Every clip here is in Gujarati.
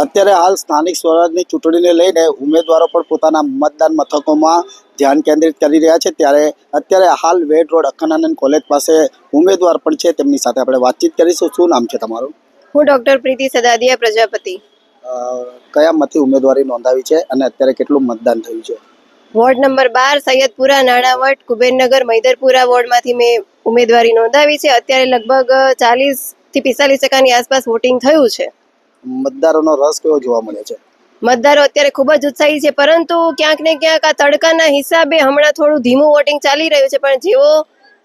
અત્યારે હાલ સ્થાનિક સ્વરાજની ચૂંટણીને લઈને ઉમેદવારો પણ પોતાના મતદાન મથકોમાં ધ્યાન કેન્દ્રિત કરી રહ્યા છે. ત્યારે અત્યારે હાલ વેડ રોડ અખંડાનંદ કોલેજ પાસે ઉમેદવાર પણ છે, તેમની સાથે આપણે વાતચીત કરીશું. શું નામ છે તમારું? હું ડોક્ટર પ્રીતિ સદાદિયા પ્રજાપતિ. કયા મતથી ઉમેદવારી નોંધાવી છે અને અત્યારે કેટલું મતદાન થયું છે? વોર્ડ નંબર 12 સૈયદપુરા નાણાવટ કુબેરનગર મૈદરપુરા વોર્ડમાંથી મેં ઉમેદવારી નોંધાવી છે. અત્યારે લગભગ 40 થી 45% આસપાસ વોટિંગ થયું છે. મતદારોનો રસ કેવો જોવા મળે છે? મતદારો અત્યારે ખૂબ જ ઉત્સાહી છે, પરંતુ ક્યાંક ને ક્યાંક આ તડકાના હિસાબે હમણાં થોડું ધીમું વોટિંગ ચાલી રહ્યું છે. પણ જેવો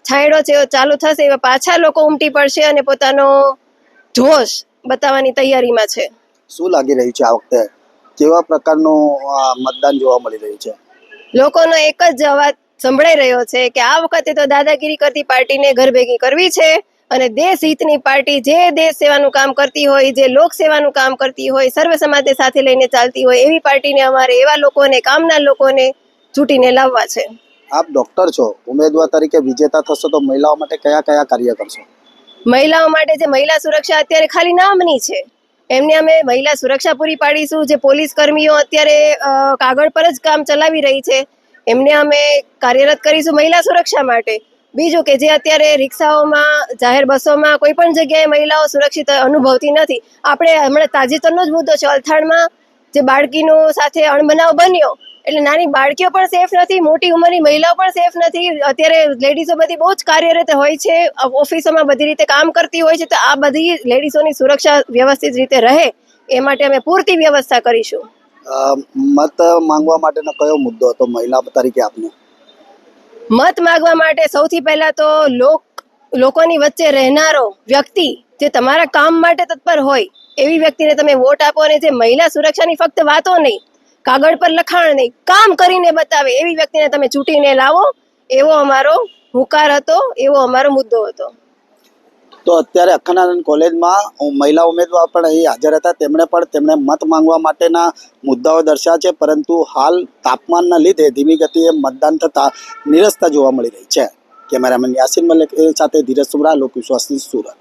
છાંયડો છે ચાલુ થશે એવા પાછા લોકો ઉમટી પડશે અને પોતાનો જોશ બતાવવાની તૈયારીમાં છે. શું લાગી રહ્યું છે આ વખતે કેવા પ્રકારનું મતદાન જોવા મળી રહ્યું છે? લોકોનો એક જ અવાજ સંભળાઈ રહ્યો છે કે આ વખતે તો દાદાગીરી કરતી પાર્ટીને ઘર ભેગી કરવી છે અને દેશ હિતની પાર્ટી, જે દેશ સેવાનું કામ કરતી હોય, જે લોક સેવાનું કામ કરતી હોય, સર્વ સમાજને સાથે લઈને ચાલતી હોય એવી પાર્ટીને અમારે એવા લોકોને, કામના લોકોને ચૂંટીને લાવવા છે. આપ ડોક્ટર છો, ઉમેદવાર તરીકે વિજેતા થશો તો મહિલાઓ માટે કયા કયા કાર્ય કરશો? મહિલાઓ માટે જે મહિલા સુરક્ષા અત્યારે ખાલી નામની છે, એમને અમે મહિલા સુરક્ષા પૂરી પાડીશું. જે પોલીસ કર્મીઓ અત્યારે કાગળ પર જ કામ ચલાવી રહી છે, એમને અમે કાર્યરત કરીશું મહિલા સુરક્ષા માટે. બીજું કે જે અત્યારે રિક્ષાઓમાં, જાહેર બસોમાં કોઈ પણ જગ્યાએ મહિલાઓ સુરક્ષિત અનુભવતી નથી. આપણે હમણાં તાજેતરનો જ મુદ્દો છે, અલથાણમાં જે બાળકીનો સાથે અણબનાવ બન્યો, એટલે નાની બાળકીઓ પણ સેફ નથી, મોટી ઉંમરની મહિલાઓ પણ સેફ નથી. અત્યારે લેડીઝો બધી બહુ જ કાર્યરત હોય છે, ઓફિસોમાં બધી રીતે કામ કરતી હોય છે. તો આ બધી લેડીઝોની સુરક્ષા વ્યવસ્થિત રીતે રહે એ માટે અમે પૂરતી વ્યવસ્થા કરીશું. મત માંગવા માટેનો કયો મુદ્દો હતો મહિલા તરીકે આપને? મત માંગવા માટે સૌથી પહેલા તો લોકોની વચ્ચે રહેનારો વ્યક્તિ, જે તમારા કામ માટે તત્પર હોય એવી વ્યક્તિને તમે વોટ આપો. અને જે મહિલા સુરક્ષાની ફક્ત વાતો નહીં, કાગળ પર લખાણ નહીં, કામ કરીને બતાવે એવી વ્યક્તિને તમે ચૂંટીને લાવો, એવો અમારો હુંકાર હતો, એવો અમારો મુદ્દો હતો. તો અત્યારે અખંડાનંદ કોલેજમાં મહિલા ઉમેદવાર પણ અહીં હાજર હતા. તેમણે મત માંગવા માટેના મુદ્દાઓ દર્શાવ્યા છે, પરંતુ હાલ તાપમાનના લીધે ધીમી ગતિએ મતદાન થતાં નિરસતા જોવા મળી રહી છે. કેમેરામેન યાસીન મલિક સાથે ધીરજ સુમરા, લોકવિશ્વાસની સુરત.